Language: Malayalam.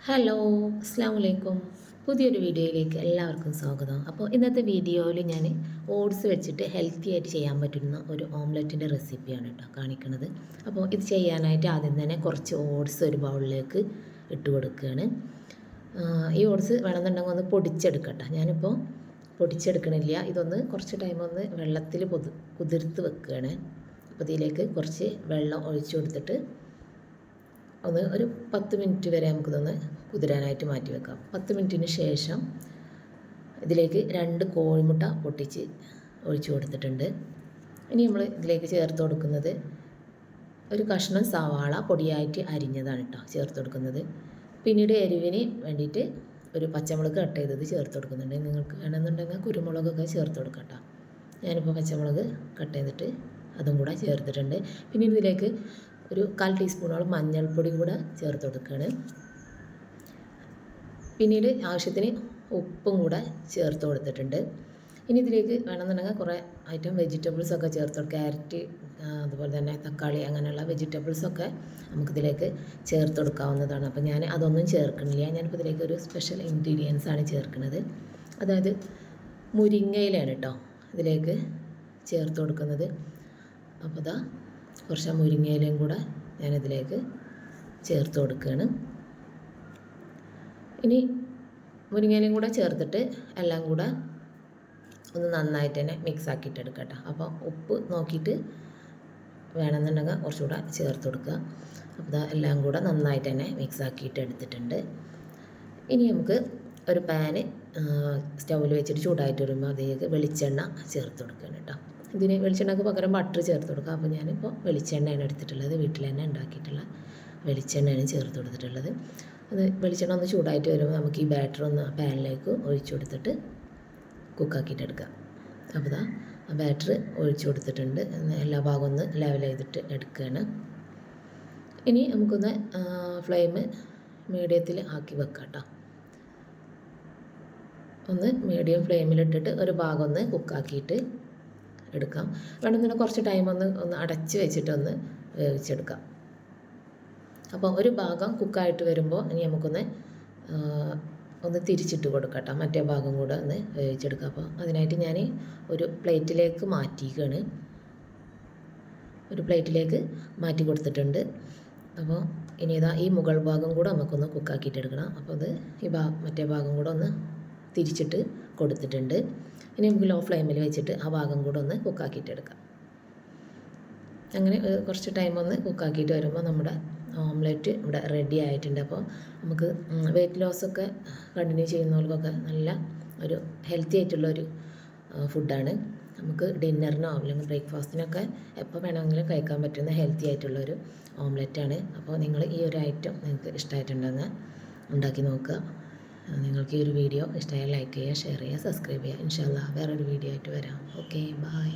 ഹലോ, അസ്സാം വലൈക്കും. പുതിയൊരു വീഡിയോയിലേക്ക് എല്ലാവർക്കും സ്വാഗതം. അപ്പോൾ ഇന്നത്തെ വീഡിയോയിൽ ഞാൻ ഓട്സ് വെച്ചിട്ട് ഹെൽത്തി ആയിട്ട് ചെയ്യാൻ പറ്റുന്ന ഒരു ഓംലെറ്റിൻ്റെ റെസിപ്പിയാണ് കേട്ടോ കാണിക്കുന്നത്. അപ്പോൾ ഇത് ചെയ്യാനായിട്ട് ആദ്യം തന്നെ കുറച്ച് ഓട്സ് ഒരു ബൗളിലേക്ക് ഇട്ട് കൊടുക്കുകയാണ്. ഈ ഓട്സ് വേണമെന്നുണ്ടെങ്കിൽ ഒന്ന് പൊടിച്ചെടുക്കട്ടെ. ഞാനിപ്പോൾ പൊടിച്ചെടുക്കണില്ല, ഇതൊന്ന് കുറച്ച് ടൈം ഒന്ന് വെള്ളത്തിൽ കുതിർത്ത് വെക്കുകയാണ്. അപ്പോൾ ഇതിലേക്ക് കുറച്ച് വെള്ളം ഒഴിച്ചു കൊടുത്തിട്ട് ഒരു 10 മിനിറ്റ് വരെ നമുക്കിതൊന്ന് കുതിരാനായിട്ട് മാറ്റി വെക്കാം. 10 മിനിറ്റിന് ശേഷം ഇതിലേക്ക് 2 കോഴിമുട്ട പൊട്ടിച്ച് ഒഴിച്ചു കൊടുത്തിട്ടുണ്ട്. ഇനി നമ്മൾ ഇതിലേക്ക് ചേർത്ത് കൊടുക്കുന്നത് ഒരു കഷ്ണം സവാള പൊടിയായിട്ട് അരിഞ്ഞതാണ് കേട്ടോ ചേർത്ത് കൊടുക്കുന്നത്. പിന്നീട് എരിവിന് വേണ്ടിയിട്ട് ഒരു പച്ചമുളക് കട്ട് ചെയ്തത് ചേർത്ത് കൊടുക്കുന്നുണ്ട്. നിങ്ങൾക്ക് വേണമെന്നുണ്ടെങ്കിൽ കുരുമുളകൊക്കെ ചേർത്ത് കൊടുക്കാം കേട്ടോ. ഞാനിപ്പോൾ പച്ചമുളക് കട്ട് ചെയ്തിട്ട് അതും കൂടെ ചേർത്തിട്ടുണ്ട്. പിന്നീട് ഇതിലേക്ക് ഒരു 1/4 ടീസ്പൂണോളം മഞ്ഞൾപ്പൊടി കൂടെ ചേർത്ത് കൊടുക്കുകയാണ്. പിന്നീട് ആവശ്യത്തിന് ഉപ്പും കൂടെ ചേർത്ത് കൊടുത്തിട്ടുണ്ട്. ഇനി ഇതിലേക്ക് വേണമെന്നുണ്ടെങ്കിൽ കുറേ ഐറ്റം വെജിറ്റബിൾസൊക്കെ ചേർത്ത് കൊടുക്കുക. ക്യാരറ്റ്, അതുപോലെ തന്നെ തക്കാളി, അങ്ങനെയുള്ള വെജിറ്റബിൾസൊക്കെ നമുക്കിതിലേക്ക് ചേർത്ത് കൊടുക്കാവുന്നതാണ്. അപ്പോൾ ഞാൻ അതൊന്നും ചേർക്കണില്ല. ഞാനിപ്പോൾ ഇതിലേക്ക് ഒരു സ്പെഷ്യൽ ഇൻഗ്രീഡിയൻസ് ആണ് ചേർക്കുന്നത്. അതായത് മുരിങ്ങയിലാണ് കേട്ടോ ഇതിലേക്ക് ചേർത്ത് കൊടുക്കുന്നത്. അപ്പോൾ ഇതാ കുറച്ച് മുരിങ്ങയിലയും കൂടെ ഞാനിതിലേക്ക് ചേർത്ത് കൊടുക്കുകയാണ്. ഇനി മുരിങ്ങയിലയും കൂടെ ചേർത്തിട്ട് എല്ലാം കൂടെ ഒന്ന് നന്നായിട്ട് തന്നെ മിക്സ് ആക്കിയിട്ട് എടുക്കട്ടെ. അപ്പോൾ ഉപ്പ് നോക്കിയിട്ട് വേണമെന്നുണ്ടെങ്കിൽ കുറച്ചുകൂടെ ചേർത്ത് കൊടുക്കുക. അപ്പോൾ എല്ലാം കൂടെ നന്നായിട്ട് തന്നെ മിക്സ് ആക്കിയിട്ട് എടുത്തിട്ടുണ്ട്. ഇനി നമുക്ക് ഒരു പാന് സ്റ്റൗവിൽ വെച്ചിട്ട് ചൂടായിട്ട് വരുമ്പോൾ അതിലേക്ക് വെളിച്ചെണ്ണ ചേർത്ത് കൊടുക്കുകയാണ് കേട്ടോ. ഇതിന് വെളിച്ചെണ്ണക്ക് പകരം ബട്ടർ ചേർത്ത് കൊടുക്കുക. അപ്പോൾ ഞാനിപ്പോൾ വെളിച്ചെണ്ണയാണ് എടുത്തിട്ടുള്ളത്. വീട്ടിൽ തന്നെ ഉണ്ടാക്കിയിട്ടുള്ള വെളിച്ചെണ്ണയാണ് ചേർത്ത് കൊടുത്തിട്ടുള്ളത്. അത് വെളിച്ചെണ്ണ ഒന്ന് ചൂടായിട്ട് വരുമ്പോൾ നമുക്ക് ഈ ബാറ്റർ ഒന്ന് പാനിലേക്ക് ഒഴിച്ചു കൊടുത്തിട്ട് കുക്കാക്കിയിട്ട് എടുക്കാം. അപ്പോൾ ആ ബാറ്റർ ഒഴിച്ചു കൊടുത്തിട്ടുണ്ട്. എല്ലാ ഭാഗവും ഒന്ന് ലെവൽ ചെയ്തിട്ട് എടുക്കുകയാണ്. ഇനി നമുക്കൊന്ന് ഫ്ലെയിം മീഡിയത്തിൽ ആക്കി വെക്കാം കേട്ടോ. ഒന്ന് മീഡിയം ഫ്ലെയിമിലിട്ടിട്ട് ഒരു ഭാഗം ഒന്ന് കുക്കാക്കിയിട്ട് എടുക്കാം. വേണമെന്നുണ്ടെങ്കിൽ കുറച്ച് ടൈം ഒന്ന് അടച്ച് വെച്ചിട്ടൊന്ന് വേവിച്ചെടുക്കാം. അപ്പോൾ ഒരു ഭാഗം കുക്കായിട്ട് വരുമ്പോൾ ഇനി നമുക്കൊന്ന് തിരിച്ചിട്ട് കൊടുക്കട്ടോ. മറ്റേ ഭാഗം കൂടെ ഒന്ന് വേവിച്ചെടുക്കാം. അപ്പോൾ അതിനായിട്ട് ഞാൻ ഒരു പ്ലേറ്റിലേക്ക് മാറ്റിക്കുകയാണ്. ഒരു പ്ലേറ്റിലേക്ക് മാറ്റി കൊടുത്തിട്ടുണ്ട്. അപ്പോൾ ഇനി ഈ മുകൾ ഭാഗം കൂടെ നമുക്കൊന്ന് കുക്കാക്കിയിട്ട് എടുക്കണം. അപ്പോൾ അത് മറ്റേ ഭാഗം കൂടെ ഒന്ന് തിരിച്ചിട്ട് കൊടുത്തിട്ടുണ്ട്. ഇനി നമുക്ക് ലോ ഫ്ലെയിമിൽ വെച്ചിട്ട് ആ ഭാഗം കൂടെ ഒന്ന് കുക്കാക്കിയിട്ട് എടുക്കാം. അങ്ങനെ കുറച്ച് ടൈം ഒന്ന് കുക്കാക്കിയിട്ട് വരുമ്പോൾ നമ്മുടെ ഓംലെറ്റ് ഇവിടെ റെഡി ആയിട്ടുണ്ട്. അപ്പോൾ നമുക്ക് വെയിറ്റ് ലോസൊക്കെ കണ്ടിന്യൂ ചെയ്യുന്നവർക്കൊക്കെ നല്ല ഒരു ഹെൽത്തി ആയിട്ടുള്ളൊരു ഫുഡാണ്. നമുക്ക് ഡിന്നറിനോ അല്ലെങ്കിൽ ബ്രേക്ക്ഫാസ്റ്റിനൊക്കെ എപ്പോൾ വേണമെങ്കിലും കഴിക്കാൻ പറ്റുന്ന ഹെൽത്തി ആയിട്ടുള്ളൊരു ഓംലെറ്റാണ്. അപ്പോൾ നിങ്ങൾ ഈ ഒരു ഐറ്റം നിങ്ങൾക്ക് ഇഷ്ടമായിട്ടുണ്ടെങ്കിൽ ഉണ്ടാക്കി നോക്കുക. നിങ്ങൾക്ക് ഈ ഒരു വീഡിയോ ഇഷ്ടമായാൽ ലൈക്ക് ചെയ്യുക, ഷെയർ ചെയ്യുക, സബ്സ്ക്രൈബ് ചെയ്യുക. ഇൻഷാ അല്ലാഹ് വേറൊരു വീഡിയോ ആയിട്ട് വരാം. Okay, by.